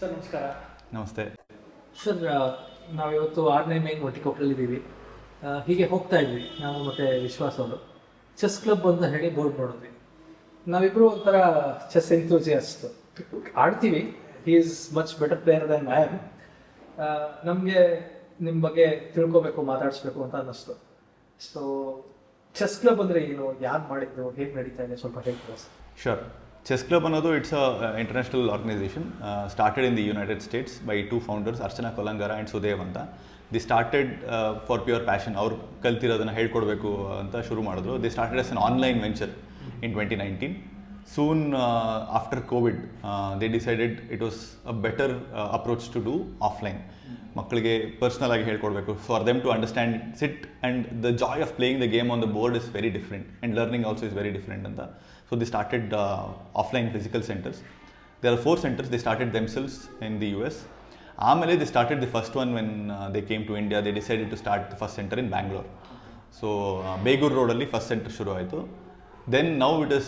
Sir ನಮಸ್ಕಾರ. ನಮಸ್ತೆ sir, ನಾವಿವತ್ತು 6ನೇ ಮೇ ಒಟ್ಟಿಕೊಪ್ಪಲಿದ್ದೀವಿ. ಹೀಗೆ ಹೋಗ್ತಾ ಇದ್ವಿ ನಾವು ಮತ್ತು ವಿಶ್ವಾಸ್ ಅವರು. ಚೆಸ್ ಕ್ಲಬ್ ಅಂತ ಹೇಳಿ ಬೋರ್ಡ್ ನೋಡಿದ್ವಿ. ನಾವಿಬ್ಬರು ಒಂಥರ ಚೆಸ್ ಎಂಥೂಸಿಯಾಸ್ಟ್, ಆಡ್ತೀವಿ. He is much better player than I am. ನಮಗೆ ನಿಮ್ಮ ಬಗ್ಗೆ ತಿಳ್ಕೊಬೇಕು, ಮಾತಾಡಿಸ್ಬೇಕು ಅಂತ ಅನ್ನಿಸ್ತು. ಸೊ ಚೆಸ್ ಕ್ಲಬ್ ಅಂದರೆ ಏನು, ಯಾರು ಮಾಡಿದ್ರು, ಹೇಗೆ ನಡೀತಾ ಇದೆ, ಸ್ವಲ್ಪ ಹೇಳ್ತೀರಾ ಸರ್? ಶೋರ್. ಚೆಸ್ ಕ್ಲಬ್ ಅನ್ನೋದು it's a international organization started in the United States by 2 founders, Archana Kolangara and Sudev ಅಂತ. They started for pure passion. ಅವ್ರು ಕಲ್ತಿರೋದನ್ನು ಹೇಳ್ಕೊಡ್ಬೇಕು ಅಂತ ಶುರು ಮಾಡಿದ್ರು. They started as an online venture in 2019. Soon after COVID, they decided it was a better approach to do offline. ಮಕ್ಕಳಿಗೆ personal ಆಗಿ ಹೇಳ್ಕೊಡ್ಬೇಕು. For them to understand sit and the joy of playing the game on the board is very different and learning also is very different ಅಂತ. So the started offline physical centres. There are 4 centers. They started themselves in the US. ಆಮೇಲೆ they started the first one when they came to India. They decided to start the first centre in Bangalore. So Begur ರೋಡಲ್ಲಿ first centre ಶುರು ಆಯಿತು. Then now it is,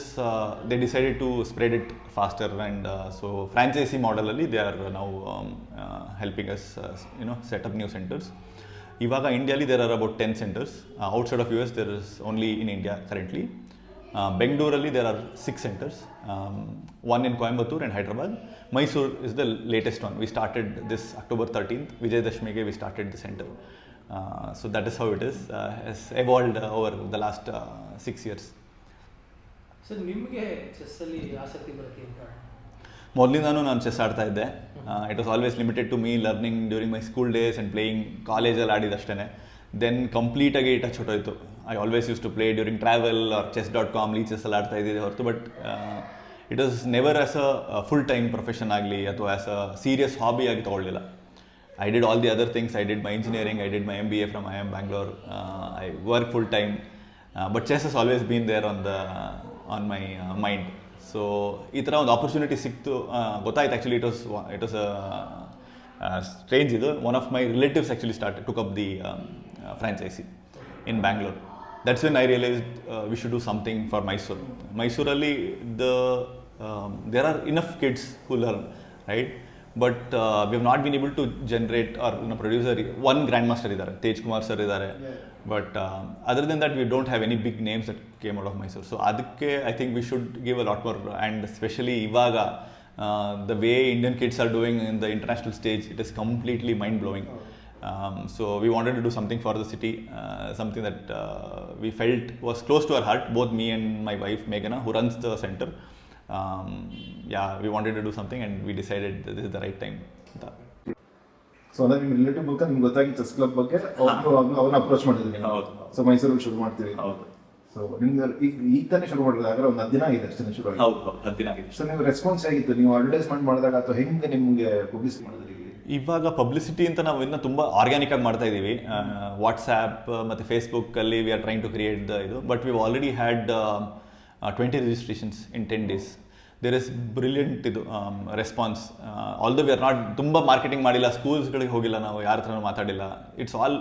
they decided to spread it faster, and so franchisee modelally they are now helping us set up new centers. Ivaga Indiali there are about 10 centers. Outside of US there is only in India currently. Bengaluru there are 6 centers, one in Coimbatore and Hyderabad. Mysore is the latest one. We started this October 13th, Vijayadashmi we started the center. So that is how it is, has evolved over the last 6 years. Sir, ನಿಮಗೆ ಚೆಸ್ಸಲ್ಲಿ ಆಸಕ್ತಿ ಬರೋಕ್ಕೆ ಏನು ಕಾರಣ? ಮೊದಲಿಂದಾನು ನಾನು chess ಆಡ್ತಾ ಇದ್ದೆ. It was always limited to me learning during my school days and playing. ಕಾಲೇಜಲ್ಲಿ ಆಡಿದಷ್ಟೇ. ದೆನ್ ಕಂಪ್ಲೀಟಾಗಿ ಟಚ್ ಹೊಟ್ಟೋಯ್ತು. I always use to play during travel or chess.com ಲೀಚಸ್ಸಲ್ಲಿ ಆಡ್ತಾ ಇದ್ದಿದ್ದೆ ಹೊರತು. But it was never as a full time profession ಆಗಲಿ ಅಥವಾ ಆ್ಯಸ್ ಅ ಸೀರಿಯಸ್ ಹಾಬಿ ಆಗಿ ತೊಗೊಳ್ಳಿಲ್ಲ. I did all the other things. I did my engineering, I did my MBA from IIM Bangalore. I work full time. But chess has always been there on my mind. So ಈ ಥರ ಒಂದು opportunity ಸಿಕ್ತು. ಗೊತ್ತಾಯ್ತು actually it was strange ಇದು. One of my relatives actually took up the franchisee in Bangalore. That's when I realized we should do something for Mysore. Mysoreally there are enough kids who learn, right? But we have not been able to generate or produce one grandmaster idare, Tej Kumar sir idare. But other than that, we don't have any big names that came out of Mysore. So adakke I think we should give a lot more, and especially ivaga the way Indian kids are doing in the international stage, it is completely mind blowing. So we wanted to do something for the city, something that we felt was close to our heart, both me and my wife Meghana, who runs the center. We wanted to do something and we decided that this is the right time. So ಅಂದ್ರೆ ನಿಮ್ಮ relative ಮೂಲಕ ನಿಮ್ಗೆ ಗೊತ್ತಾಗಿ chess club ಬಗ್ಗೆ ಅವ್ರನ್ನ approach ಮಾಡಿದ್ರಿ. So ಮೈಸೂರಲ್ಲಿ ಶುರು ಮಾಡ್ತೀವಿ. ಸೊ ನಿಮ್ಗೆ ಈಗ ತಾನೇ ಶುರು ಮಾಡಿದ್ರೆ ಹಾಗಾದ್ರೆ ಒಂದು 10 ದಿನ ಆಗಿದೆ ಅಷ್ಟೇ ಶುರು ಆಗಿದೆ. ಹೌದು, 10 ದಿನ ಆಗಿದೆ. ಸೊ ನೀವು ರೆಸ್ಪಾನ್ಸ್ ಹೇಗಿತ್ತು ನೀವು ಅಡ್ವರ್ಟೈಸ್ಮೆಂಟ್ ಮಾಡಿದಾಗ, ಅಥವಾ ಹೆಂಗೆ ನಿಮಗೆ ಪಬ್ಲಿಸಿಟಿ ಮಾಡಿದ್ರಿ? ಇವಾಗ ಪಬ್ಲಿಸಿಟಿ ಅಂತ ನಾವು ಇನ್ನೂ ತುಂಬ ಆರ್ಗ್ಯಾನಿಕ್ ಆಗಿ ಮಾಡ್ತಾ ಇದ್ದೀವಿ. ವಾಟ್ಸ್ಆ್ಯಪ್ ಮತ್ತು ಫೇಸ್ಬುಕ್ಕಲ್ಲಿ we are trying to create ಇದು. But we already had 20 registrations in 10 days. There is brilliant response. Although we are not ತುಂಬ ಮಾರ್ಕೆಟಿಂಗ್ ಮಾಡಿಲ್ಲ, ಸ್ಕೂಲ್ಸ್ಗಳಿಗೆ ಹೋಗಿಲ್ಲ, ನಾವು ಯಾರ ಹತ್ರನೂ ಮಾತಾಡಿಲ್ಲ. It's all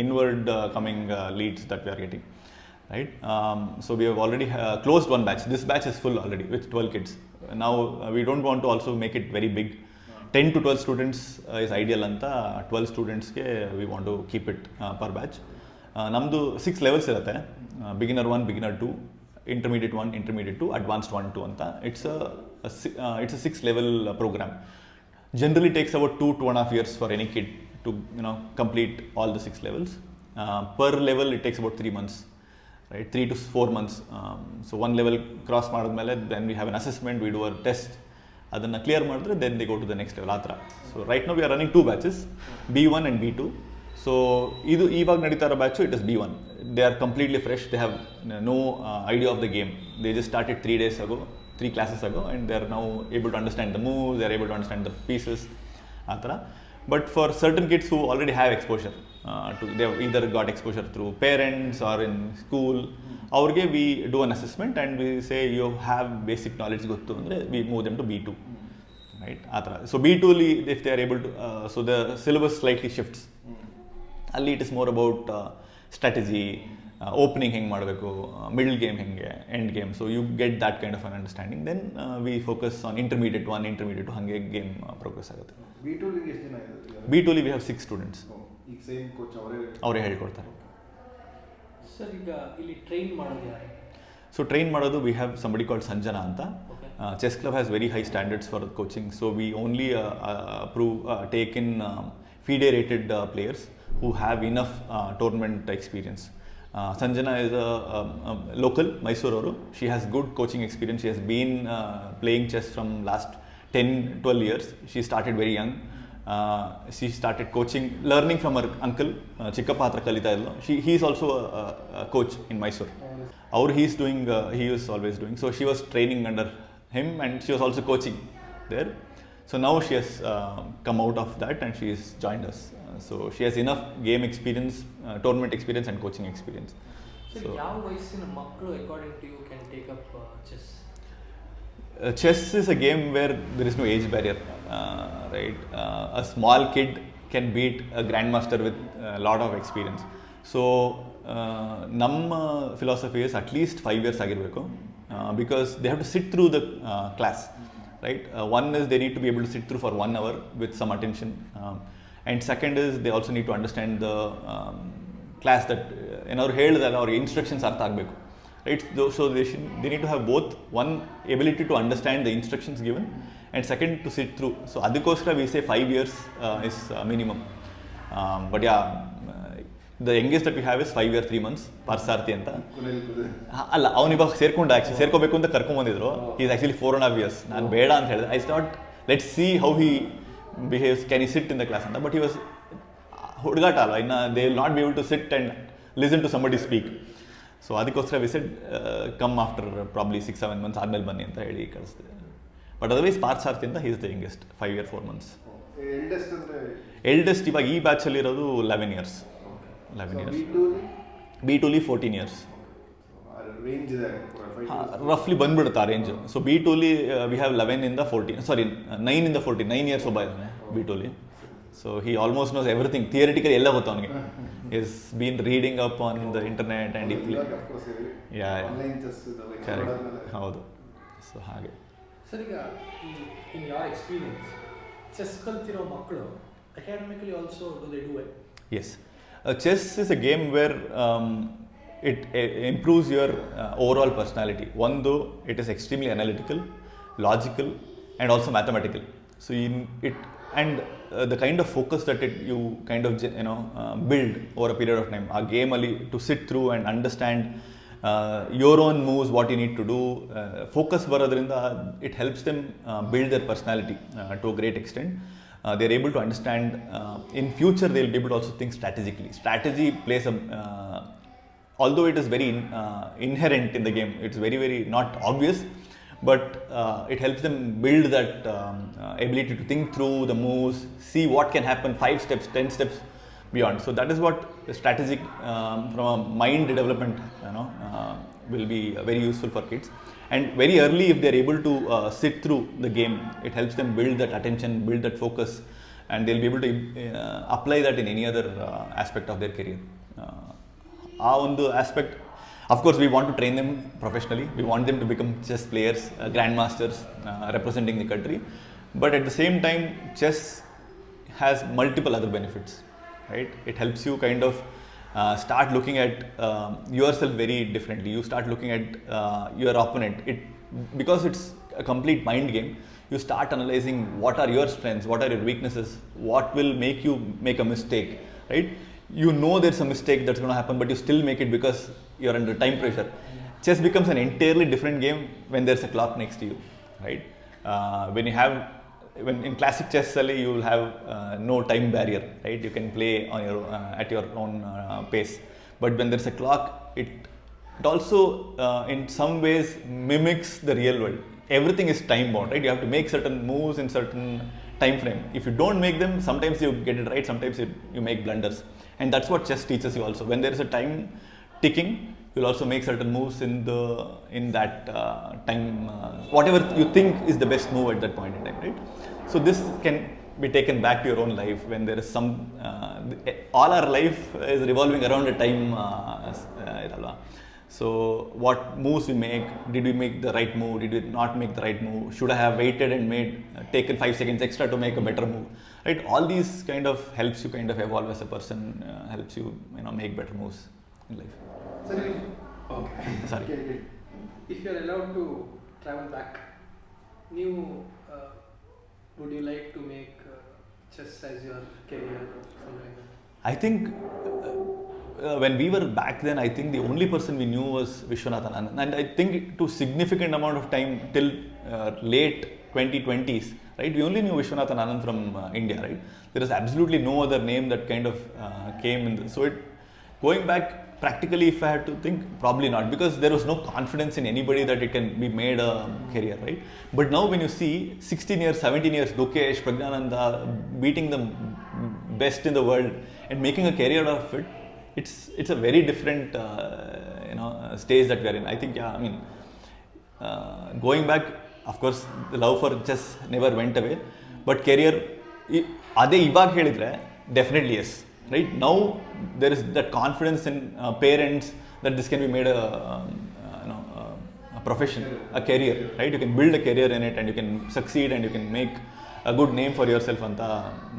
inward coming leads that we are getting, right? So we have already closed one batch. This batch is full already with 12 kids. Now we don't want to also make it very big. 10 to 12 students is ideal anta. 12 studentsಗೆ we want to keep it per batch. ನಮ್ಮದು 6 levels ಇರುತ್ತೆ. Beginner 1, Beginner 2, Intermediate 1, Intermediate 2, Advanced 1, 2 ಅಂತ. It's a 6 level program. Generally takes about 2.5 years for any kid to complete all the 6 levels. Per level it takes about 3 months, right? 3 to 4 months. So one level cross ಮಾಡಿದ್ಮೇಲೆ then we have an assessment, we do a test. ಅದನ್ನು clear ಮಾಡಿದ್ರೆ then they go to the next level ಆ ಥರ. So right now we are running 2 batches, B1 and B2. So ಇದು ಇವಾಗ ನಡೀತಾ ಇರೋ batch, it is B1. They are completely fresh. They have no idea of the game. They just started 3 days ago, 3 classes ago, and they are now able to understand the moves, they are able to understand the pieces ಆ ಥರ. But for certain kids who already have exposure they have either got exposure through parents or in school, ಅವ್ರಿಗೆ we do an assessment and we say you have basic knowledge ಗೊತ್ತು ಅಂದರೆ we move them to B2, right? ಆ ಥರ. So B2 ಅಲ್ಲಿ if they are able to so the syllabus slightly shifts. Ali it is more about strategy, opening ಹೆಂಗೆ ಮಾಡಬೇಕು, middle game ಹೆಂಗೆ, end game. So you get that kind of an understanding. Then we focus on intermediate 1, intermediate 2, ಹಾಗೆ game progress ಆಗುತ್ತೆ. B2 ಲಿಗೆ ಎಷ್ಟು ಜನ ಇದ್ದಾರೆ? B2 we have 6 students. ಈಗ same coach ಅವರೇ ಹೇಳ್ಕೊಡ್ತಾರೆ. ಸರ್ ಈಗ ಇಲ್ಲಿ ಟ್ರೈನ್ ಮಾಡೋದು ಯಾರು? ಸೊ ಟ್ರೈನ್ ಮಾಡೋದು we have somebody called Sanjana ಅಂತ. Chess club has very high standards for coaching. So we only take in FIDE rated players who have enough tournament experience. Sanjana is a local Mysore. She has good coaching experience. She has been playing chess from last 10-12 years. She started very young. She started coaching, learning from her uncle, Chikkapatra Kalita. He is also a coach in Mysore. He is always doing. So she was training under him and she was also coaching there. So now she has come out of that and she has joined us. So she has enough game experience, tournament experience and coaching experience. So ಯಾವ ವಯಸ್ಸಿನ ಮಕ್ಕಳು according to you can take up chess? Chess is a game where there is no age barrier, right? A small kid can beat a grandmaster with a lot of experience. So ನಮ್ಮ philosophy is at least 5 years ಆಗಿರಬೇಕು, because they have to sit through the class. Right? One is they need to be able to sit through for 1 hour with some attention, and second is they also need to understand the class that ಏನಾದ್ರು ಹೇಳಿದಾಗ ಅವ್ರಿಗೆ instructions ಅರ್ಥ ಆಗಬೇಕು, right? So they need to have both one ability to understand the instructions given and second to sit through. So ಅದಕ್ಕೋಸ್ಕರ we say 5 years is minimum, but yeah, the youngest that we have is 5 years 3 months Parthasarathy ಅಂತ. ಅಲ್ಲ, ಅವನಿವಾಗ ಸೇರ್ಕೋಬೇಕು ಅಂತ ಕರ್ಕೊಂಬಂದಿದ್ರು. Is actually 4.5 years. ನಾನು ಬೇಡ ಅಂತ ಹೇಳಿದೆ. I thought let's see how he behaves, can he sit in the class ಅಂತ. But he was ಹುಡುಗಾಟ ಅಲ್ಲ, ಇನ್ನು they will not be able to sit and listen to somebody speak. So ಅದಕ್ಕೋಸ್ಕರ we said come after probably 6-7 months ಆದಮೇಲೆ ಬನ್ನಿ ಅಂತ ಹೇಳಿ ಕಳಿಸ್ದೆ. But otherwise Parthasarathy ಅಂತ he is the youngest, 5 years 4 months. Eldest ಇವಾಗ ಈ ಬ್ಯಾಚಲ್ಲಿ ಇರೋದು 11 years. 11 years. B2 ಲಿ 14 years. ರಫ್ಲಿ ಬಂದ್ಬಿಡುತ್ತೆ ಆ ರೇಂಜ್. ಸೊ B2 ಲಿ ವಿ ಹ್ಯಾವ್ 11 ಇಂದ 14, ಸಾರಿ 9 ಇಂದ 14, 9 years ಒಬ್ಬ ಇದ್ದಾನೆ B2 ಲಿ. So he almost knows everything, theoretically ಎಲ್ಲ ಗೊತ್ತು ಅವನಿಗೆ. Is been reading up on the internet and yeah correct, ಹೌದು. ಸೊ ಹಾಗೆ ಸರ್, ಈಗ ಇನ್ ಯೋರ್ ಎಕ್ಸ್ಪೀರಿಯನ್ಸ್ ಚೆಸ್ ಕಲ್ತಿರೋ ಮಕ್ಕಳು academically also do they do it? Yes. Chess is a game where it improves your overall personality. One, though, it is extremely analytical, logical, and also mathematical. So the kind of focus that you kind of build over a period of time. A game ali to sit through and understand your own moves, what you need to do. Focus baradrinda it helps them build their personality to a great extent. They are able to understand, in future they will be able to also think strategically. Strategy plays although it is very inherent in the game, it's very, very not obvious, but it helps them build that ability to think through the moves, see what can happen 5 steps, 10 steps beyond. So that is what strategic from a mind development will be very useful for kids. And very early, if they are able to sit through the game, it helps them build that attention, build that focus, and they'll be able to apply that in any other aspect of their career. On the aspect, of course, we want to train them professionally. We want them to become chess players, grandmasters, representing the country. But at the same time, chess has multiple other benefits, right? It helps you kind of start looking at yourself very differently. You start looking at your opponent. Because it's a complete mind game, you start analyzing what are your strengths, what are your weaknesses, what will make you make a mistake, right? You know there's a mistake that's going to happen, but you still make it because you're under time pressure. Chess becomes an entirely different game when there's a clock next to you, right? When in classic chess you will have no time barrier, right? You can play on your at your own pace. But when there's a clock, it also in some ways mimics the real world. Everything is time bound, right? You have to make certain moves in certain time frame. If you don't make them, sometimes you get it right, sometimes you make blunders. And that's what chess teaches you also. When there is a time ticking, you'll also make certain moves in that time, whatever you think is the best move at that point in time, right? So this can be taken back to your own life when there is some all our life is revolving around a time idalva. So what moves we make, did we make the right move, did we not make the right move, should I have waited and taken 5 seconds extra to make a better move, right? All these kind of helps you kind of evolve as a person, helps you make better moves in life. Okay. Sorry. If you are allowed to travel back, new would you like to make chess as your career or something like that? I think when we were back then, I think the only person we knew was Vishwanathan Anand, and I think to significant amount of time till late 2020s, right? We only knew Vishwanathan Anand from India, right? There is absolutely no other name that kind of came in. So going back, practically, if I had to think, probably not, because there was no confidence in anybody that it can be made a career, right? But now when you see 16 years, 17 years, Gukesh, Pragyananda beating the best in the world and making a career out of it, it's a very different stage that we are in. I think, going back, of course, the love for chess never went away, but career, ade ivag helidre, definitely yes. Right now, there is that confidence in parents that this can be made a profession, a career, right? You can build a career in it, and you can succeed, and you can make a good name for yourself. Anta,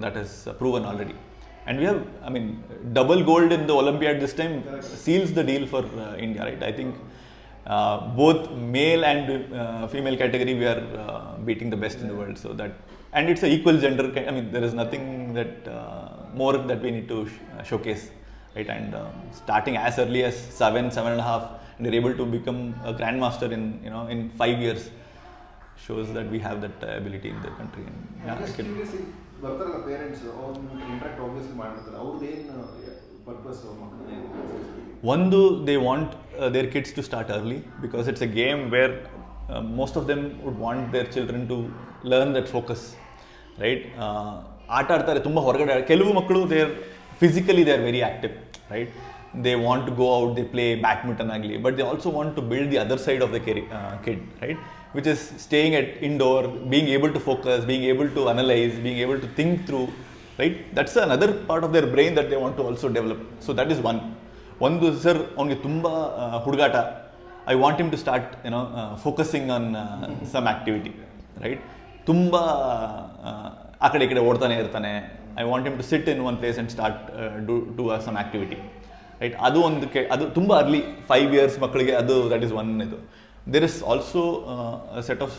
that is proven already. And we have, double gold in the Olympiad this time seals the deal for India, right? I think both male and female category, we are beating the best in the world. So that, and it's an equal gender. There is nothing that more that we need to showcase, right? And starting as early as 7.5, and you're able to become a grandmaster in 5 years, shows that we have that ability in the country. And, ಬರ್ತಾರಲ್ಲ parents ಅವ್ರು interact obviously ಮಾಡ್ತಾರೆ, ಅವ್ರದ್ದೇನು purpose ಮಕ್ಕಳಿಗೆ? One, they want their kids to start early, because it's a game where most of them would want their children to learn that focus, right? ಆಟ ಆಡ್ತಾರೆ ತುಂಬ ಹೊರಗಡೆ. ಕೆಲವು ಮಕ್ಕಳು physically they are very active, right? They want to go out, they play badminton agli, but they also want to build the other side of the kid, right? Which is staying at indoor, being able to focus, being able to analyze, being able to think through, right? That's another part of their brain that they want to also develop. So that is one. ಒಂದು sir ಅವನಿಗೆ ತುಂಬ ಹುಡುಗಾಟ, I want him to start focusing on some activity, right? ತುಂಬ ಆ ಕಡೆ ಈ ಕಡೆ ಓಡ್ತಾನೆ ಇರ್ತಾನೆ. I want him to sit in one place and start do some activity, right? ಅದು ಒಂದು ಅದು ತುಂಬ ಅರ್ಲಿ 5 years ಮಕ್ಕಳಿಗೆ, ಅದು ದಟ್ ಈಸ್ ಒನ್. ಇದು there is also a set of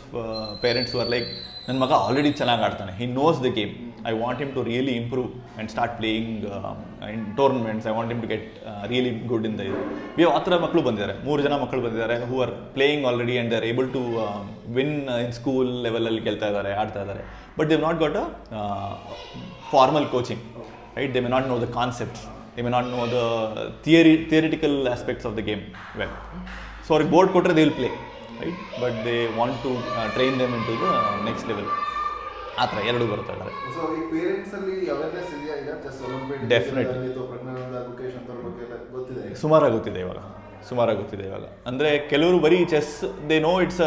parents who are like, ನನ್ನ ಮಗ ಆಲ್ರೆಡಿ ಚೆನ್ನಾಗಿ ಆಡ್ತಾನೆ, he knows the game, I want him to really improve and start playing in tournaments, I want him to get really good in the we have ಆ ಥರ ಮಕ್ಕಳು ಬಂದಿದ್ದಾರೆ. 3 ಜನ ಮಕ್ಕಳು ಬಂದಿದ್ದಾರೆ who are playing already and they are able to win in school ಲೆವೆಲಲ್ಲಿ ಗೆಲ್ತಾ ಇದ್ದಾರೆ, ಆಡ್ತಾ ಇದ್ದಾರೆ, but they have not got a formal coaching, right? They may not know the concepts, they may not know the theoretical aspects of the game well. So ಅವ್ರಿಗೆ board ಕೊಟ್ಟರೆ they will play, right? But they want to train them into the next level. ಆ ಥರ ಎರಡು ಬರ್ತಾ ಇದ್ದಾರೆ. So ಈ ಪೇರೆಂಟ್ಸಲ್ಲಿ awareness ಇದೆಯಾ? ಈಗ chess Olympiad definitely Praggnanandhaa, Gukesh ಅಂತವ್ರ ಬಗ್ಗೆ ಎಲ್ಲ ಗೊತ್ತಿದೆ? ಸುಮಾರಾಗುತ್ತಿದೆ ಇವಾಗ. ಅಂದರೆ ಕೆಲವರು ಬರೀ chess they know it's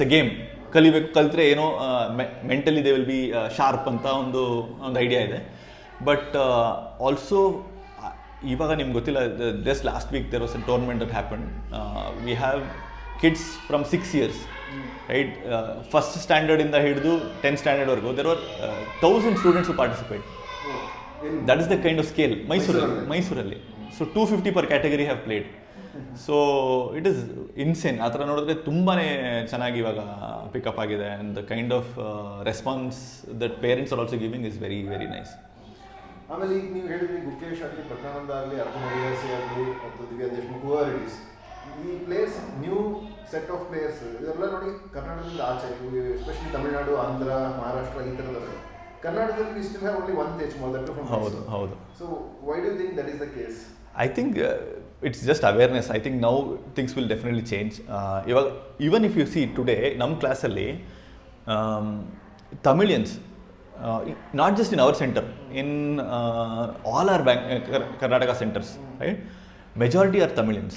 a game, ಕಲಿಬೇಕು, ಕಲಿತ್ರೆ ಏನೋ mentally they will be sharp ಅಂತ ಒಂದು ಐಡಿಯಾ ಇದೆ. ಬಟ್ ಆಲ್ಸೋ ಇವಾಗ ನಿಮ್ಗೆ ಗೊತ್ತಿಲ್ಲ, just last week there was a tournament that happen. We have kids from 6 years, right? First ಸ್ಟ್ಯಾಂಡರ್ಡಿಂದ ಹಿಡಿದು 10th standardವರೆಗೂ there are 1000 students who participate. That is the kind of scale. ಮೈಸೂರಲ್ಲಿ so 250 per category have played. So it is insane. ಆ ಥರ ನೋಡಿದ್ರೆ ತುಂಬಾ ಚೆನ್ನಾಗಿ ಇವಾಗ ಪಿಕಪ್ ಆಗಿದೆ, and the kind of response that parents are also giving is very very nice. ಆಮೇಲೆ ಈಗ ನೀವು ಹೇಳಿದ್ರಿ ಗುಕೇಶ್ ಆಗಲಿ, ಪ್ರಜ್ಞಾನಂದ ಆಗಲಿ, ಅರ್ಜುನ್ ಹರಿಯಾಸಿ ಆಗಲಿ, ಮತ್ತು Divya Deshmukh, however it is, ಈ players, new set of players, ಇದೆಲ್ಲ ನೋಡಿ ಕರ್ನಾಟಕದಿಂದ ಆಚೆ, ಎಸ್ಪೆಷಲಿ ತಮಿಳುನಾಡು, ಆಂಧ್ರ, ಮಹಾರಾಷ್ಟ್ರ, ಈ ಥರದಲ್ಲಿ. ಕರ್ನಾಟಕದಲ್ಲಿ we still have only one Tej ಮೋದರ್ ಫ್ರಮ್. ಹೌದು. So why do you think that is the case? I think it's just awareness. I think now things will definitely change. Even if you see today, ನಮ್ಮ ಕ್ಲಾಸಲ್ಲಿ Tamilians, not just in our center, in all our Karnataka centers, right? Majority are Tamilians.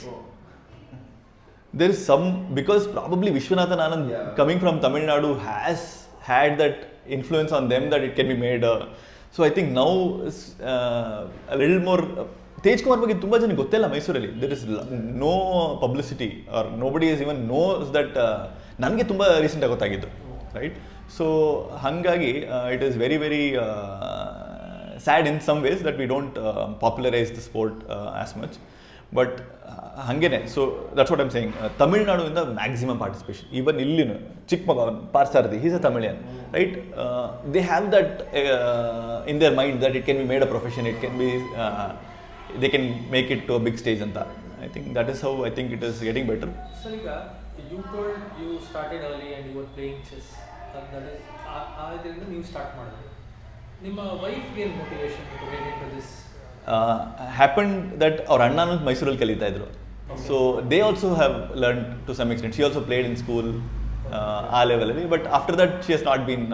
There is some, because probably Vishwanathan Anand coming from Tamil Nadu has had that influence on them that it can be made. So I think now a little more. Tej Kumar ಬಗ್ಗೆ ತುಂಬ ಜನ ಗೊತ್ತಿಲ್ಲ ಮೈಸೂರಲ್ಲಿ. There is no publicity or nobody is even knows that. ನನಗೆ ತುಂಬ ರೀಸೆಂಟಾಗಿ ಗೊತ್ತಾಗಿದ್ದು, right? So ಹಾಗಾಗಿ it is very very sad in some ways that we don't popularise the sport as much. But ಹಾಗೇನೆ, so that's what I'm saying. ತಮಿಳ್ನಾಡುವಿಂದ maximum participation. Even ಇಲ್ಲಿನ ಚಿಕ್ಕ ಮಗ Parthasarathy, he's a Tamilian, right? They have that in their mind that it can be made a profession, it can B they can make it to a big stage anta. I think that is how I think it is getting better. Sir, you told you started early and you were playing chess. That is ಆದ್ರಿಂದ ನೀವು start ಮಾಡಿದ್ರಿ. ನಿಮ್ಮ ವೈಫ್ಗೆ ಏನು motivation to get into this? Happened that our ಅಣ್ಣನೂ ಮೈಸೂರಲ್ಲಿ ಕಲಿತಾ ಇದ್ರು. So they also have learned to some extent. She also played in school ಆ ಲೆವೆಲಲ್ಲಿ. But after that she has not been,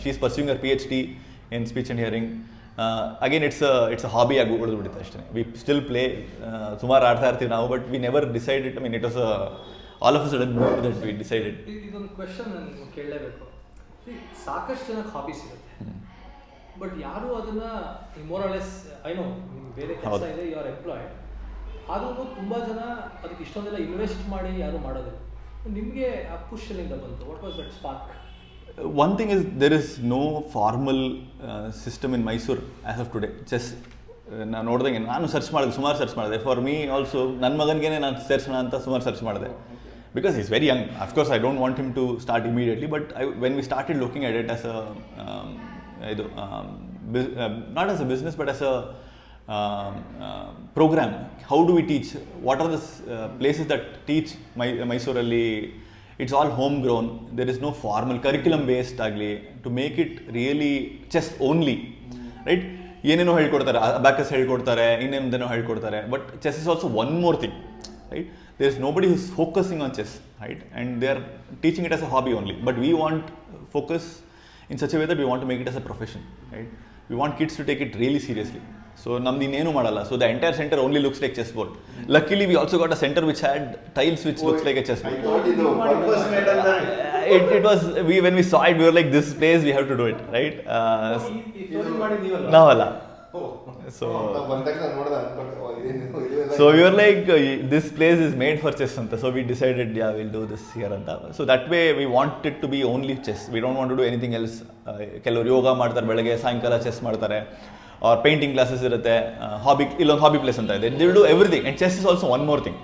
she is pursuing her PhD in speech and hearing. Again it's a hobby ಆಗಿ ಉಳಿದ್ಬಿಡುತ್ತೆ ಅಷ್ಟೇ. We still play, ಸುಮಾರು ಆಡ್ತಾ ಇರ್ತೀವಿ ನಾವು, but we never decided. I mean it was all of a sudden that we decided. ಇದೊಂದು question ನಾನು ನಿಮ್ಗೆ ಕೇಳಲೇಬೇಕು. ಸಾಕಷ್ಟು ಜನಕ್ಕೆ ಹಾಬೀಸ್ ಇರುತ್ತೆ, ಬಟ್ ಯಾರು ಅದನ್ನ ಮೋರಲೆಸ್ ಐ ನೋ ನಿಮ್ಗೆ ಬೇರೆ ಕೆಲಸ ಇದೆ, ಯು ಆರ್ ಎಂಪ್ಲಾಯ್ಡ್, ಆದ್ರೂ ತುಂಬ ಜನ ಅದಕ್ಕೆ ಇಷ್ಟೊಂದೆಲ್ಲ ಇನ್ವೆಸ್ಟ್ ಮಾಡಿ ಯಾರು ಮಾಡೋದಿಲ್ಲ. ನಿಮಗೆ ಆ ಪುಷ್ ಎಲ್ಲಿಂದ ಬಂತು? What was that spark? One thing is, there is no formal system in Mysore as of today. Chess, ನಾನು ನೋಡಿದಂಗೆ ನಾನು ಸರ್ಚ್ ಮಾಡಿದೆ, ಸುಮಾರು ಸರ್ಚ್ ಮಾಡಿದೆ. ಫಾರ್ ಮೀ ಆಲ್ಸೋ ನನ್ನ ಮಗನಿಗೆ ನಾನು ಸೇರಿಸೋಣ ಅಂತ ಸುಮಾರು ಸರ್ಚ್ ಮಾಡಿದೆ. Because is very young. Of course I don't want him to start immediately, but when we started looking at it as a ಇದು not as a business but as a program. How do we teach? What are the places that teach ಮೈಸೂರಲ್ಲಿ? It's all homegrown. There is no formal curriculum based ಆಗಲಿ to make it really chess only, right? ಏನೇನೋ ಹೇಳ್ಕೊಡ್ತಾರೆ, abacus ಹೇಳ್ಕೊಡ್ತಾರೆ, ಇನ್ನೇನೇನೋ ಹೇಳ್ಕೊಡ್ತಾರೆ, but chess is also one more thing, right? There is nobody who is focusing on chess, right? And they are teaching it as a hobby only. But we want focus in such a way that we want to make it as a profession, right? We want kids to take it really seriously. So namdi nenu madala. So the entire center only looks like chessboard. Luckily we also got a center which had tiles which looks like a chessboard. I thought ಇದು purpose made ಅಂತ. It was, when we saw it we were like, this place we have to do it, right? ನಾವಲ್ಲ. So ಬಂದಾಗ ನಾನು ನೋಡಿದೆ, but so we were like, this place is made for chess anta. So we decided, yeah, we'll do this here anta. So that way we want it to be only chess. We don't want to do anything else. ಕೆಲವರು ಯೋಗ ಮಾಡ್ತಾರೆ, ಬೆಳಗ್ಗೆ ಸಾಯಂಕಾಲ chess ಮಾಡ್ತಾರೆ, or painting classes irutte, hobby illon hobby place anta ide. They will do everything, and chess is also one more thing,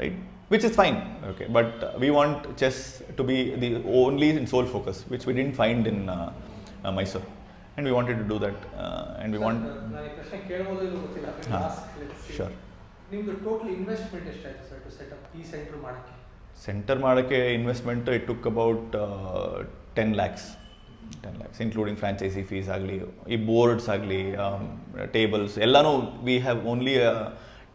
right? Which is fine, okay, but we want chess to be the only and sole focus, which we didn't find in Mysore, and we wanted to do that, and we want. ನಾನು ಈ ಪ್ರಶ್ನೆ ಕೇಳಬಹುದು ಇಲ್ಲ ಗೊತ್ತಿಲ್ಲ. Sure. ನಿಮ್ದು total investment ಎಷ್ಟಾಯ್ತು sir to set up ಈ centre ಮಾಡಕ್ಕೆ? ಸೆಂಟರ್ ಮಾಡೋಕ್ಕೆ investment it took about 10 lakhs, including franchise fees ಆಗಲಿ, ಈ ಬೋರ್ಡ್ಸ್ ಆಗಲಿ, ಟೇಬಲ್ಸ್ ಎಲ್ಲನೂ. We have only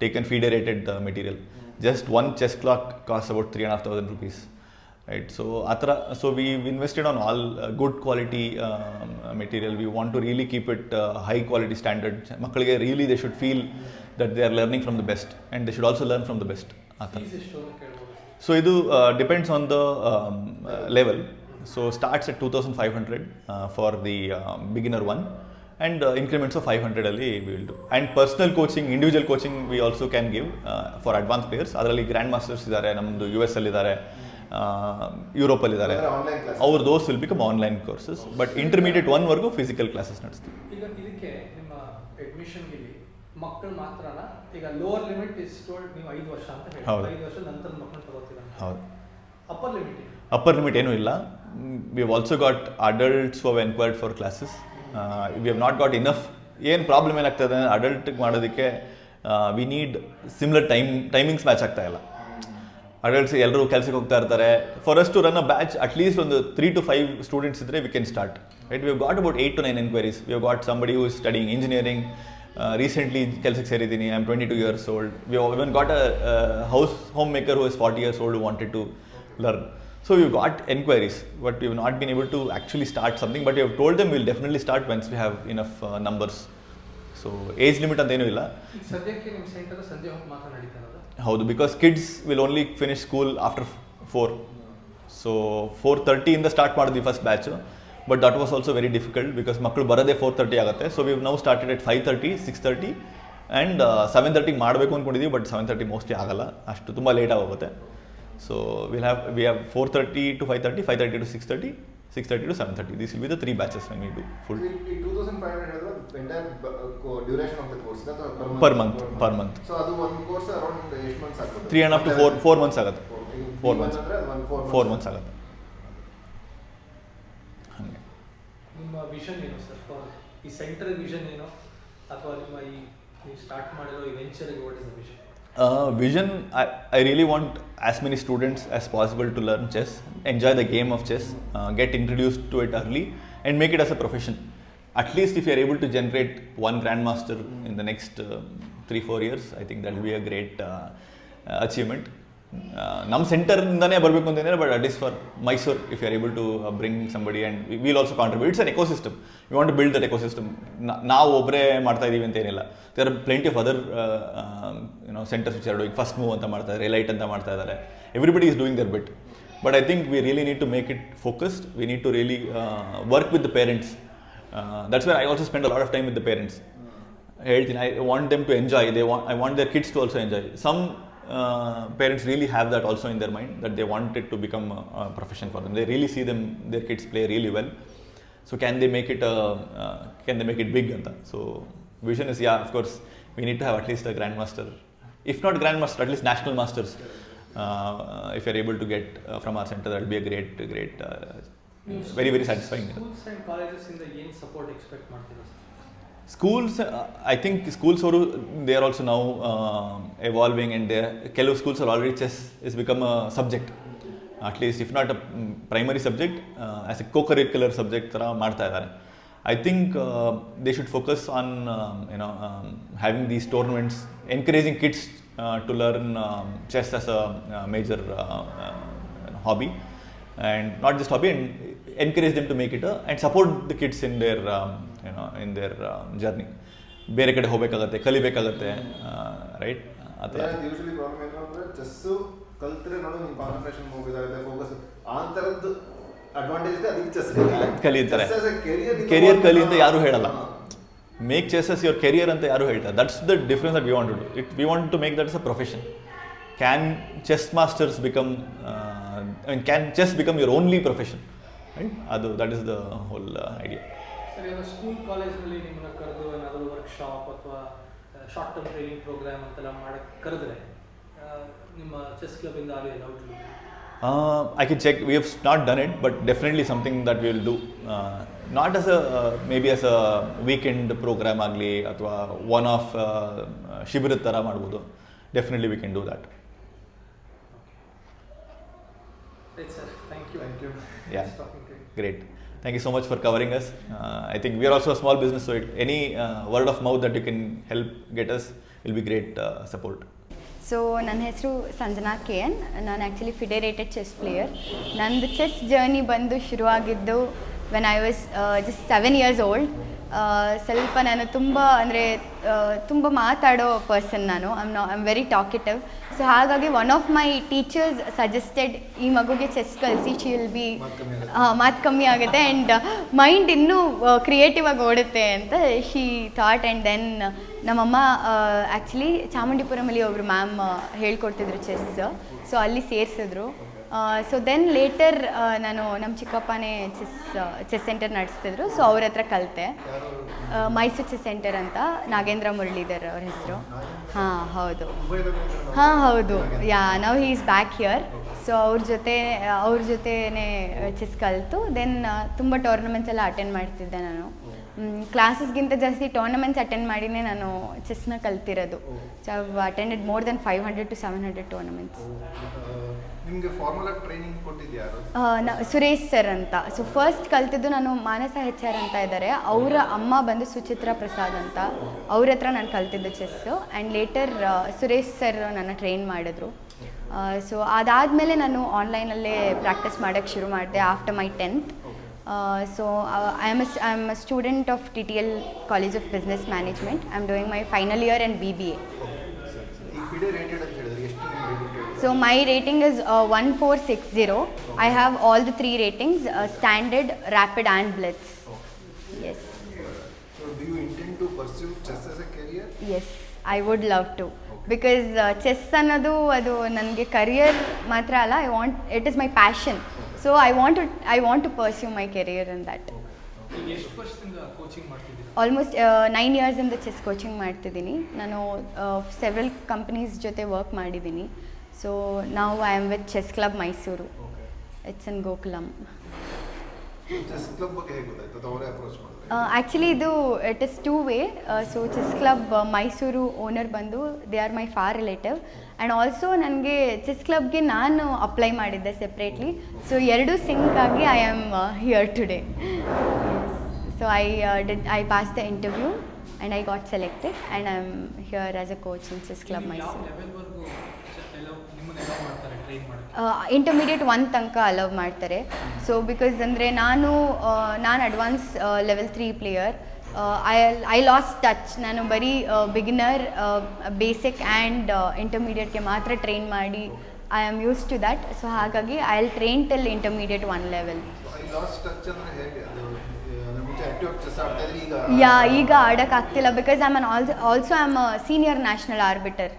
taken federated material. Just one chess clock cost about 3,500 rupees, right? So ಆ ಥರ. So we invested on all good quality material. We want to really keep it high quality standard. ಮಕ್ಕಳಿಗೆ really they should feel that they are learning from the best, and they should also learn from the best. Fees ಎಷ್ಟು ಅಂತ ಕೇಳಬಹುದು? So idu depends on the level. So starts at 2,500 for the beginner one, and increments of 500 alli we will do. And personal coaching, individual coaching we also can give for advanced players. Adralli grand masters idare, namdu US alli idare, Europe alli idare. Our those will become online courses, but intermediate one vargu physical classes ನಡೆಸ್ತೀವಿ. ಈಗ ಇದಕ್ಕೆ ನಿಮ್ಮ admission ಗೆ ಮಕ್ಕಳು ಮಾತ್ರನ? ಈಗ lower limit is told ನೀವು 5 ವರ್ಷ ಅಂತ ಹೇಳಿ, 5 ವರ್ಷ ನಂತರ ಮಕ್ಕಳು ತಗೋತೀರಾ? ಹೌದು. ಅಪ್ಪರ್ ಲಿಮಿಟ್ ಏನೂ ಇಲ್ಲ. We have also got adults who have enquired for classes. We have not got enough. ಏನು ಪ್ರಾಬ್ಲಮ್ ಏನಾಗ್ತದೆ ಅಡಲ್ಟ್ಗೆ ಮಾಡೋದಕ್ಕೆ, we need similar timings match ಆಗ್ತಾ ಇಲ್ಲ. ಅಡಲ್ಟ್ಸ್ ಎಲ್ಲರೂ ಕೆಲಸಕ್ಕೆ ಹೋಗ್ತಾ ಇರ್ತಾರೆ. For us to run a batch at least ಒಂದು 3 to 5 ಸ್ಟೂಡೆಂಟ್ಸ್ ಇದ್ದರೆ we can start, right? We have got about 8 to 9 enquiries. We have got somebody who is studying engineering. Recently ಕೆಲಸಕ್ಕೆ ಸೇರಿದ್ದೀನಿ. I am 22 years old. We have even got a home maker who is 40 years old who wanted to learn. So we've got enquiries, but we've not been able to actually start something. But we have told them we'll definitely start once we have enough numbers. So age limit ಅಂತ ಏನೂ ಇಲ್ಲ. ಈಗ ಸದ್ಯಕ್ಕೆ ನಿಮ್ಮ centre ಸಂಜೆ ಹೊತ್ತು ಮಾತ್ರ ನಡೀತಾ ಇರೋದು? ಹೌದು, because kids will only finish school after 4. So 4:30 ಇಂದ ಸ್ಟಾರ್ಟ್ ಮಾಡಿದ್ವಿ first batch. But that was also very difficult because ಮಕ್ಕಳು ಬರೋದೇ 4:30 ಆಗುತ್ತೆ. So we now started at 5:30, 6:30 and 7:30 ಮಾಡಬೇಕು ಅಂದ್ಕೊಂಡಿದ್ದೀವಿ, ಬಟ್ 7:30 ಮೋಸ್ಟ್ಲಿ ಆಗಲ್ಲ, ಅಷ್ಟು ತುಂಬ ಲೇಟ್ ಆಗೋಗುತ್ತೆ. So we have 4:30 to 5:30, 5:30 to 6:30, 6:30 to 7:30. These will be the 3 batches when we do full. ಈ 2500 ಹೇಳಿದ್ರೆ entire duration of the course Per month. So ಅದು ಒಂದು ಕೋರ್ಸ್ ಅರೌಂಡ್ ಎಷ್ಟು ಮಂತ್ಸ್ ಆಗುತ್ತೆ? 3.5 to 4 months ಆಗುತ್ತೆ. 4 months ಅಂದ್ರೆ ಒಂದು 4 months ಆಗುತ್ತೆ. ಹಾಗೆ ನಿಮ್ಮ ವಿಷನ್ ಏನು ಸರ್ ಫಾರ್ ಈ ಸೆಂಟರ್ ವಿಷನ್ ಏನು, ಅಥವಾ ನಿಮ್ಮ ಈ ನೀವು ಸ್ಟಾರ್ಟ್ ಮಾಡಿರೋ ಈ ವೆಂಚರ್ಗೆ what is the vision? Vision, I really want as many students as possible to learn chess, enjoy the game of chess, get introduced to it early and make it as a profession. At least if you are able to generate one grandmaster in the next 3-4 years, I think that will be a great achievement. ನಮ್ಮ ಸೆಂಟರ್ನಿಂದನೇ ಬರಬೇಕು ಅಂತಂದರೆ, but it is for Mysuru if you are able to bring somebody and will also contribute. It's an ecosystem. You want to build that ecosystem. ನಾವು ಒಬ್ಬರೇ ಮಾಡ್ತಾ ಇದ್ದೀವಿ ಅಂತ ಏನಿಲ್ಲ. There are plenty of other centres which are doing. First move ಅಂತ ಮಾಡ್ತಾ ಇದ್ದಾರೆ, elite ಅಂತ ಮಾಡ್ತಾ ಇದ್ದಾರೆ. Everybody is doing their bit. But I think we really need to make it focused. We need to really work with the parents. That's where I also spend a lot of time with the parents. ಹೇಳ್ತೀನಿ, I want them to enjoy. I want their kids to also enjoy. Some parents really have that also in their mind, that they want it to become a profession for them. They really see their kids play really well. So can they make it big anta? So vision is, of course we need to have at least a grandmaster, if not grandmaster, at least national masters. If you're able to get from our center, that will be a great very very satisfying. Schools and colleges in the ಏನು support expect ಮಾಡ್ತೀರಾ sir? Schools, I think schools they are also now evolving, and ಕೆಲವು schools are already chess has become a subject, at least if not a primary subject, as a co-curricular subject ತರ ಮಾಡ್ತಾ ಇದ್ದಾರೆ. I think they should focus on having these tournaments, encouraging kids to learn chess as a major hobby, and not just hobby, and encourage them to make it and support the kids in their journey. ಬೇರೆ ಕಡೆ ಹೋಗಬೇಕಾಗತ್ತೆ, ಕಲಿಬೇಕಾಗತ್ತೆ, right? ಆ ಥರ usually problem ಏನು ಅಂದರೆ chess ಕಲ್ತ್ರೆ ನೋಡು ನಿಮ್ಮ ಕಾನ್ಸಂಟ್ರೇಷನ್ ಹೋಗೋದಾಗುತ್ತೆ, ಫೋಕಸ್ ಆ ಥರದ್ದು ಅಡ್ವಾಂಟೇಜ್ ಇದೆ. ಅದಕ್ಕೆ ಚೆಸ್ ಕಲಿತಾರೆ. ಕೆರಿಯರ್ ಕಲಿ ಅಂತ ಯಾರು ಹೇಳಲ್ಲ. Make chess as your career ಅಂತ ಯಾರು ಹೇಳ್ತಾರೆ. That's the difference that we want to do. We want to make that as a profession. Can chess masters become can chess become your only profession, right? That is the whole idea. Sir, ಇವಾಗ school ಕಾಲೇಜ್ನಲ್ಲಿ ನಿಮ್ಮನ್ನ ಕರೆದು ಏನಾದರೂ workshop ಅಥವಾ short term training programme ಅಂತೆಲ್ಲ ಮಾಡಕ್ಕೆ ಕರೆದ್ರೆ ನಿಮ್ಮ ಚೆಸ್ ಕ್ಲಬ್ಬಿಂದ ಅಲ್ಲಿ allowed? I can check. We have not done it, but definitely something that we will do. Not as a maybe as a weekend program ಆಗಲಿ ಅಥವಾ ಒನ್ ಆಫ್ ಶಿಬಿರದ ಥರ ಮಾಡ್ಬೋದು. Definitely we can do that. Right, sir. Thank you. Yeah. Nice talking to you. Great. Thank you so much for covering us. I think we are also a small business, so any word of mouth that you can help get us will be great support. So ನನ್ನ ಹೆಸರು Sanjana KN. ನಾನು actually FIDE rated chess player. ನಂದು chess journey ಬಂದು ಶುರುವಾಗಿದ್ದು when I was just 7 years old. ಸ್ವಲ್ಪ ನಾನು ತುಂಬ ಮಾತಾಡೋ ಪರ್ಸನ್ ನಾನು. I'm very talkative. ಸೊ ಹಾಗಾಗಿ one of my teachers suggested, ಈ ಮಗುಗೆ ಚೆಸ್ ಕಲಿಸಿ, ಶಿ ವಿಲ್ ಬಿ ಮಾತು ಕಮ್ಮಿ ಆಗುತ್ತೆ ಆ್ಯಂಡ್ ಮೈಂಡ್ ಇನ್ನೂ ಕ್ರಿಯೇಟಿವ್ ಆಗಿ ಓಡುತ್ತೆ ಅಂತ ಶಿ ಥಾಟ್. ಆ್ಯಂಡ್ ದೆನ್ ನಮ್ಮಮ್ಮ ಆ್ಯಕ್ಚುಲಿ ಚಾಮುಂಡಿಪುರಮಲ್ಲಿ ಒಬ್ಬರು ಮ್ಯಾಮ್ ಹೇಳ್ಕೊಡ್ತಿದ್ರು ಚೆಸ್. ಸೊ ಅಲ್ಲಿ ಸೇರಿಸಿದ್ರು. ಸೊ ದೆನ್ ಲೇಟರ್ ನಾನು ನಮ್ಮ ಚಿಕ್ಕಪ್ಪನೇ ಚೆಸ್ ಸೆಂಟರ್ ನಡೆಸ್ತಿದ್ರು. ಸೊ ಅವ್ರ ಹತ್ರ ಕಲಿತೆ. ಮೈಸೂರು ಚೆಸ್ ಸೆಂಟರ್ ಅಂತ, ನಾಗೇಂದ್ರ ಮುರಳೀಧರ್ ಅವ್ರ ಹೆಸರು. ಹೌದು. Now he is back here. So ಅವ್ರ ಜೊತೆನೇ ಚೆಸ್ ಕಲಿತು. ದೆನ್ ತುಂಬ ಟೂರ್ನಮೆಂಟ್ಸ್ ಎಲ್ಲ ಅಟೆಂಡ್ ಮಾಡ್ತಿದ್ದೆ ನಾನು. ಕ್ಲಾಸಸ್ಗಿಂತ ಜಾಸ್ತಿ ಟೂರ್ನಮೆಂಟ್ಸ್ ಅಟೆಂಡ್ ಮಾಡಿನೇ ನಾನು ಚೆಸ್ನ ಕಲ್ತಿರೋದು. So I've attended more than 500 to 700 tournaments. ನಿಮಗೆ ಫಾರ್ಮಲ್ ಟ್ರೈನಿಂಗ್ ಕೊಟ್ಟಿದ್ಯಾರು? ಸುರೇಶ್ ಸರ್ ಅಂತ. ಸೊ ಫಸ್ಟ್ ಕಲ್ತಿದ್ದು ನಾನು ಮಾನಸ HR ಅಂತ ಇದ್ದಾರೆ, ಅವರ ಅಮ್ಮ ಬಂದು ಸುಚಿತ್ರಾ ಪ್ರಸಾದ್ ಅಂತ. ಅವ್ರ ಹತ್ರ ನಾನು ಕಲ್ತಿದ್ದು chess. And later Suresh sir ನನ್ನ ಟ್ರೈನ್ ಮಾಡಿದ್ರು. ಸೊ ಅದಾದಮೇಲೆ ನಾನು ಆನ್ಲೈನಲ್ಲೇ ಪ್ರಾಕ್ಟೀಸ್ ಮಾಡೋಕ್ಕೆ ಶುರು ಮಾಡಿದೆ after my 10th. So I am a student of TTL College of Business Management. I am doing my final year and BBA. So my rating is 1460. I have all the 3 ratings, standard, rapid and blitz. Yes. So do you intend to pursue chess as a career? Yes, I would love to. Because chess ಅನ್ನೋದು ಅದು ನನಗೆ career ಮಾತ್ರ ಅಲ್ಲ, it is my passion. So I want to pursue my career in that. ಈಗ ಎಷ್ಟು ವರ್ಷದಿಂದ coaching ಮಾಡ್ತಿದ್ದೀರಾ? Almost 9 ಇಯರ್ಸಿಂದ chess coaching ಮಾಡ್ತಿದ್ದೀನಿ. ನಾನು ಸೆವೆರಲ್ ಕಂಪ್ನೀಸ್ ಜೊತೆ ವರ್ಕ್ ಮಾಡಿದ್ದೀನಿ. ಸೊ ನಾವು I am with chess club Mysuru. It's in Gokulam. Chess club ಬಗ್ಗೆ ಹೇಗೆ ಗೊತ್ತಾಯ್ತು ಅಥವಾ ಅವರೇ ಅಪ್ರೋಚ್ ಮಾಡಿದ್ರು? ಆ್ಯಕ್ಚುಲಿ ಇದು it is 2 way. So chess club Mysuru owner ಬಂದು they are my for relative, and also ನನಗೆ ಚೆಸ್ ಕ್ಲಬ್ಗೆ ನಾನು ಅಪ್ಲೈ ಮಾಡಿದ್ದೆ ಸೆಪ್ರೇಟ್ಲಿ. ಸೊ ಎರಡೂ ಸಿಂಕ್ ಆಗಿ I am here today. So I pass the interview and I got selected and I am here as a coach in chess club Mysuru. Intermediate 1 ತನಕ allow ಮಾಡ್ತಾರೆ. So because ಅಂದರೆ ನಾನು advance level 3 player. I lost touch. ನಾನು ಬರೀ beginner, basic and ಇಂಟರ್ಮೀಡಿಯೇಟ್ಗೆ ಮಾತ್ರ train ಮಾಡಿ I am use to that. So ಹಾಗಾಗಿ I will train till intermediate 1 level. ಈಗ ಆಡೋಕ್ಕಾಗ್ತಿಲ್ಲ because I am also I am a senior national arbiter.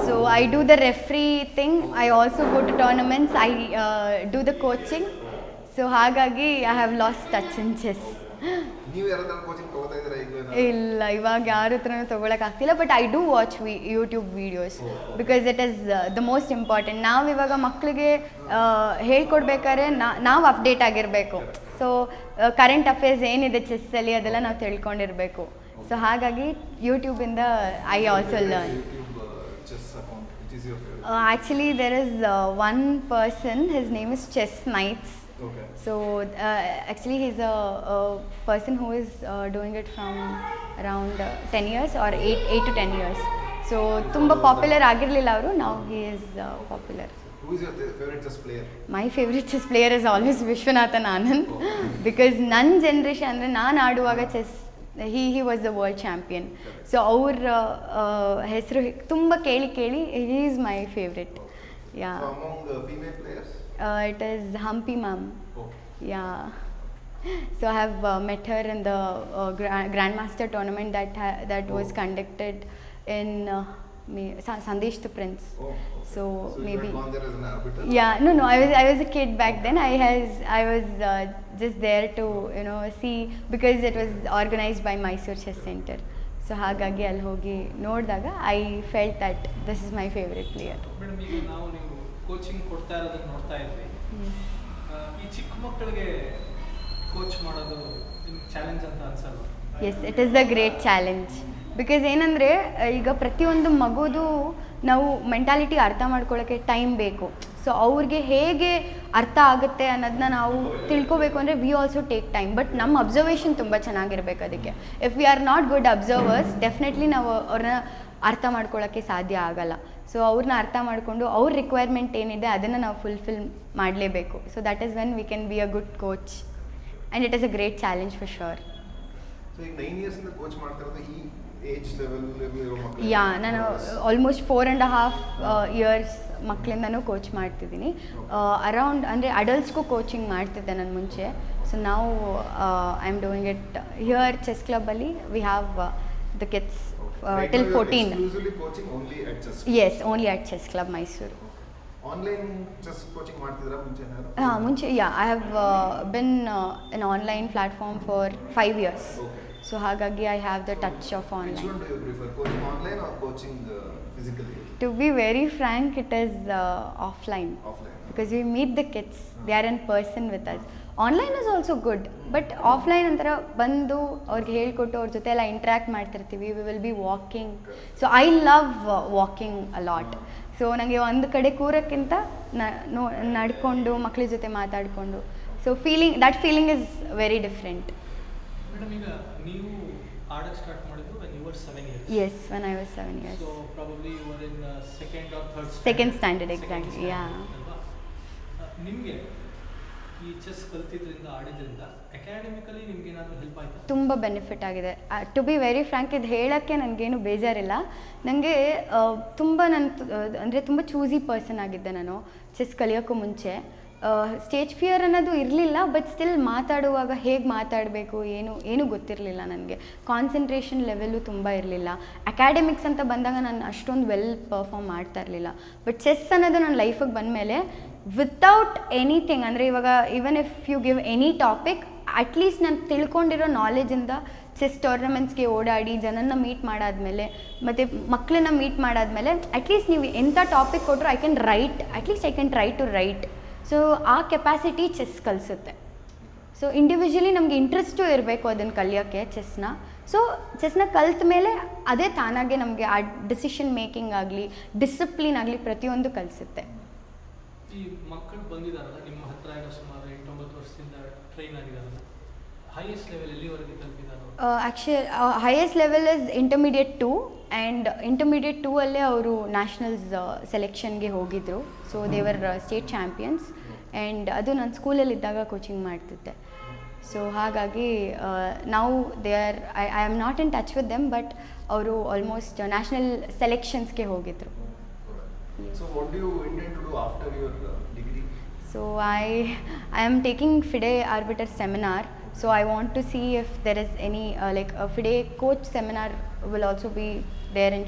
So I do the referee thing. I also go to tournaments. I do the coaching. So ಹಾಗಾಗಿ I have lost touch in chess. ನೀವು ಯಾರಾದ್ರೂ coaching ತಗೋತಾ ಇದ್ದೀರಾ ಈಗ? ಇಲ್ಲ, ಇವಾಗ ಯಾರ ಹತ್ರನೂ ತೊಗೊಳಕ್ಕಾಗ್ತಿಲ್ಲ. But I do watch YouTube videos because it is the most important. ನಾವು ಇವಾಗ ಮಕ್ಕಳಿಗೆ ಹೇಳ್ಕೊಡ್ಬೇಕಾದ್ರೆ ನಾವು ಅಪ್ಡೇಟ್ ಆಗಿರಬೇಕು. ಸೊ ಕರೆಂಟ್ ಅಫೇರ್ಸ್ ಏನಿದೆ ಚೆಸ್ಸಲ್ಲಿ ಅದೆಲ್ಲ ನಾವು ತಿಳ್ಕೊಂಡಿರಬೇಕು. ಸೊ ಹಾಗಾಗಿ ಯೂಟ್ಯೂಬಿಂದ I also learn. Chess account, which is your favorite? Actually, there is one person. His name is Chess Knights. Okay. So actually, he's a person who is doing it from around 10 years or 8 to 10 years. So ತುಂಬಾ popular ಆಗಿರಲಿಲ್ಲ ಅವರು. Now he is popular. Who is your favorite chess player? My favorite chess player is always Vishwanathan Anand. Because ನನ್ನ generation ಅಂದರೆ ನಾನು ಆಡುವಾಗ chess he was the world champion. So ಅವ್ರ ಹೆಸರು ತುಂಬ ಕೇಳಿ he is my favorite. Yeah. So among the female players? It is Humpy Ma'am. Okay. Yeah. So I have met her in the Grandmaster tournament that was conducted in Sandesh the Prince. Oh. So maybe you had gone there as an arbiter? Yeah, no, I was a kid back then. I was just there to see because it was organized by Mysore Chess Center. So ಹಾಗಾಗಿ ಅಲ್ಲಿ ಹೋಗಿ ನೋಡಿದಾಗ I felt that this is my favourite player. Madam, ಈಗ ನೀವು coaching ಕೊಡ್ತಾ ಇರೋದನ್ನ ನೋಡ್ತಾ ಇದ್ವಿ. ಈ ಚಿಕ್ಕ ಮಕ್ಕಳಿಗೆ ಕೋಚ್ ಮಾಡೋದು ಚಾಲೆಂಜ್ ಅಂತ ಅನ್ಸಲ್ಲ? Yes, it is the great challenge. Because ಏನಂದರೆ ಈಗ ಪ್ರತಿಯೊಂದು ಮಗುದು ನಾವು ಮೆಂಟಾಲಿಟಿ ಅರ್ಥ ಮಾಡ್ಕೊಳ್ಳೋಕ್ಕೆ ಟೈಮ್ ಬೇಕು. ಸೊ ಅವ್ರಿಗೆ ಹೇಗೆ ಅರ್ಥ ಆಗುತ್ತೆ ಅನ್ನೋದನ್ನ ನಾವು ತಿಳ್ಕೊಬೇಕು ಅಂದರೆ we also take time. But ನಮ್ಮ ಅಬ್ಸರ್ವೇಷನ್ ತುಂಬ ಚೆನ್ನಾಗಿರ್ಬೇಕು ಅದಕ್ಕೆ. If we are not good observers definitely ನಾವು ಅವ್ರನ್ನ ಅರ್ಥ ಮಾಡ್ಕೊಳ್ಳೋಕ್ಕೆ ಸಾಧ್ಯ ಆಗಲ್ಲ. ಸೊ ಅವ್ರನ್ನ ಅರ್ಥ ಮಾಡಿಕೊಂಡು ಅವ್ರ ರಿಕ್ವೈರ್ಮೆಂಟ್ ಏನಿದೆ ಅದನ್ನು ನಾವು ಫುಲ್ಫಿಲ್ ಮಾಡಲೇಬೇಕು. So that is when we can be a good coach and it is a great challenge for sure. So ಈಗ 9 years ಇಂದ ಕೋಚ್ ಮಾಡ್ತಾ ಇರೋದು ಈ ಏಜ್ ಲೆವೆಲ್ ಇರೋ ಮಕ್ಕಳು? ಯಾ, ನಾನು ಆಲ್ಮೋಸ್ಟ್ 4.5 years ಮಕ್ಕಳಿಂದನೂ ಕೋಚ್ ಮಾಡ್ತಿದ್ದೀನಿ. ಅರೌಂಡ್ ಅಂದರೆ ಅಡಲ್ಟ್ಸ್ಗೂ ಕೋಚಿಂಗ್ ಮಾಡ್ತಿದ್ದೆ ನಾನು ಮುಂಚೆ. ಸೊ ನಾವು I am doing it here chess ಕ್ಲಬ್ಬಲ್ಲಿ. We have the kids till 14. Exclusively coaching only at chess? Yes, only at Chess Club Mysuru. Online chess coaching ಮಾಡ್ತಿದ್ರಾ ಮುಂಚೆ? ಮುಂಚೆ I have been an online platform for 5 years. Okay. So ಹಾಗಾಗಿ I have the touch of Which online. one do you prefer, coaching online or coaching physically? To be very frank, it is offline. Offline. Because we meet the kids, they are in person with us. Online is also good, but offline ಅಂತರ ಬಂದು ಅವ್ರಿಗೆ ಹೇಳ್ಕೊಟ್ಟು ಅವ್ರ ಜೊತೆ ಎಲ್ಲ interact ಮಾಡ್ತಿರ್ತೀವಿ. We will be walking. So I love walking a lot. So ನನಗೆ ಒಂದು ಕಡೆ ಕೂರೋಕ್ಕಿಂತ ನಡ್ಕೊಂಡು ಮಕ್ಕಳ ಜೊತೆ ಮಾತಾಡಿಕೊಂಡು so that feeling is very different. Madam, ಈಗ ನೀವು ಆಡೋಕ್ಕೆ ಸ್ಟಾರ್ಟ್ ಮಾಡಿದ್ದು when you were 7 years? Yes, when I was 7 years. So probably you were in second or third standard? Second standard, exactly, yeah. ನಿಮಗೆ ಈ ಚೆಸ್ ಕಲ್ತಿದ್ರಿಂದ ಆಡಿದ್ರಿಂದ ಅಕಾಡೆಮಿಕಲಿ ನಿಮ್ಗೆ ಏನಾದರೂ help ಆಯ್ತಾ? ತುಂಬ ಬೆನಿಫಿಟ್ ಆಗಿದೆ. ಟು ಬಿ ವೆರಿ ಫ್ರ್ಯಾಂಕ್, ಇದು ಹೇಳೋಕ್ಕೆ ನನಗೇನು ಬೇಜಾರಿಲ್ಲ. ನನಗೆ ತುಂಬ ಅಂದರೆ ತುಂಬ ಚೂಸಿ ಪರ್ಸನ್ ಆಗಿದ್ದೆ ನಾನು ಚೆಸ್ ಕಲಿಯೋಕ್ಕೂ ಮುಂಚೆ. ಸ್ಟೇಜ್ ಫಿಯರ್ ಅನ್ನೋದು ಇರಲಿಲ್ಲ, ಬಟ್ ಸ್ಟಿಲ್ ಮಾತಾಡುವಾಗ ಹೇಗೆ ಮಾತಾಡಬೇಕು ಏನು ಗೊತ್ತಿರಲಿಲ್ಲ ನನಗೆ. ಕಾನ್ಸಂಟ್ರೇಷನ್ ಲೆವೆಲ್ಲು ತುಂಬ ಇರಲಿಲ್ಲ. ಅಕಾಡೆಮಿಕ್ಸ್ ಅಂತ ಬಂದಾಗ ನಾನು ಅಷ್ಟೊಂದು ವೆಲ್ ಪರ್ಫಾರ್ಮ್ ಮಾಡ್ತಾ ಇರಲಿಲ್ಲ. ಬಟ್ ಚೆಸ್ ಅನ್ನೋದು ನನ್ನ ಲೈಫಿಗೆ ಬಂದಮೇಲೆ ವಿತೌಟ್ ಎನಿಥಿಂಗ್, ಅಂದರೆ ಇವಾಗ even if you give any topic, at least ನಾನು ತಿಳ್ಕೊಂಡಿರೋ ನಾಲೆಜಿಂದ ಚೆಸ್ ಟೂರ್ನಮೆಂಟ್ಸ್ಗೆ ಓಡಾಡಿ ಜನನ್ನ ಮೀಟ್ ಮಾಡಾದ್ಮೇಲೆ ಮತ್ತು ಮಕ್ಕಳನ್ನ ಮೀಟ್ ಮಾಡಾದ್ಮೇಲೆ ಅಟ್ಲೀಸ್ಟ್ ನೀವು ಎಂಥ ಟಾಪಿಕ್ ಕೊಟ್ಟರು I can try to write. So ಆ ಕೆಪಾಸಿಟಿ ಚೆಸ್ ಕಲಿಸುತ್ತೆ. ಸೊ ಇಂಡಿವಿಜುವಲಿ ನಮಗೆ ಇಂಟ್ರೆಸ್ಟು ಇರಬೇಕು ಅದನ್ನು ಕಲಿಯೋಕ್ಕೆ ಚೆಸ್ನ ಕಲ್ತ ಮೇಲೆ ಅದೇ ತಾನಾಗೆ ನಮಗೆ ಆ ಡಿಸಿಷನ್ ಮೇಕಿಂಗ್ ಆಗಲಿ ಡಿಸಿಪ್ಲಿನ್ ಆಗಲಿ ಪ್ರತಿಯೊಂದು ಕಲಿಸುತ್ತೆ. ಈ ಮಕ್ಕಳು ಬಂದಿದ್ದಾರಲ್ಲ ನಿಮ್ಮ ಹತ್ರ ಏನೋ ಸುಮಾರು 8-9 ವರ್ಷದಿಂದ ಟ್ರೈನ್ ಆಗಿದ್ದಾರಲ್ಲ, ಹೈಯೆಸ್ಟ್ ಲೆವೆಲ್ ಎಲ್ಲಿವರೆಗೆ ತಲುಪಿದ್ದಾರೆ? Actually highest level is intermediate 2 and intermediate 2 ಅಲ್ಲೇ ಅವರು ನ್ಯಾಷನಲ್ಸ್ ಸೆಲೆಕ್ಷನ್ಗೆ ಹೋಗಿದ್ದರು. ಸೊ ದೇವರ್ ಸ್ಟೇಟ್ ಚಾಂಪಿಯನ್ಸ್. ಆ್ಯಂಡ್ ಅದು ನಾನು ಸ್ಕೂಲಲ್ಲಿದ್ದಾಗ ಕೋಚಿಂಗ್ ಮಾಡ್ತಿದ್ದೆ. ಸೊ ಹಾಗಾಗಿ ನಾವು I am not in touch with them, but ಅವರು ಆಲ್ಮೋಸ್ಟ್ ನ್ಯಾಷನಲ್ ಸೆಲೆಕ್ಷನ್ಸ್ಗೆ ಹೋಗಿದ್ದರು. So what do you intend to do after your degree? So I am taking FIDE Arbiter seminar. So I want to see if there is any like a FIDE coach seminar will also be there in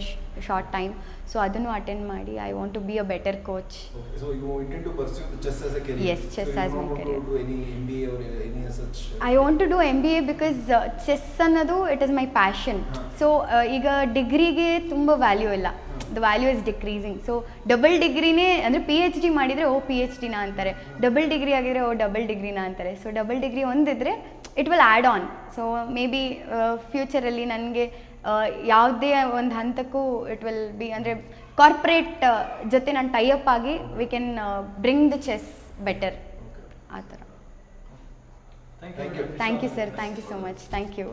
short time. So adunu attend ಮಾಡಿ I want to be a better coach. Okay. So you intend to pursue the chess as a career? Yes, chess as my career. You don't want to do any MBA or any such? I want to do MBA because chess ಅನ್ನೋದು it is my passion. So ಈಗ ಡಿಗ್ರಿಗೆ ತುಂಬ value ಇಲ್ಲ. The value is decreasing. So double ಡಿಗ್ರಿನೇ ಅಂದರೆ PhD ಮಾಡಿದರೆ PhD ನಾ ಅಂತಾರೆ, ಡಬಲ್ ಡಿಗ್ರಿ ಆಗಿದ್ರೆ ಡಬಲ್ ಡಿಗ್ರಿನಾ ಅಂತಾರೆ. ಸೊ ಡಬಲ್ ಡಿಗ್ರಿ ಒಂದಿದ್ರೆ it will add on. So maybe ಫ್ಯೂಚರಲ್ಲಿ ನನಗೆ ಯಾವುದೇ ಒಂದು ಹಂತಕ್ಕೂ ಇಟ್ ವಿಲ್ ಬಿ ಅಂದರೆ ಕಾರ್ಪೊರೇಟ್ ಜೊತೆ ನಾನು ಟೈಅಪ್ ಆಗಿ we can bring the chess better ಆ ಥರ. Thank you. Thank you sir, thank you so much, thank you.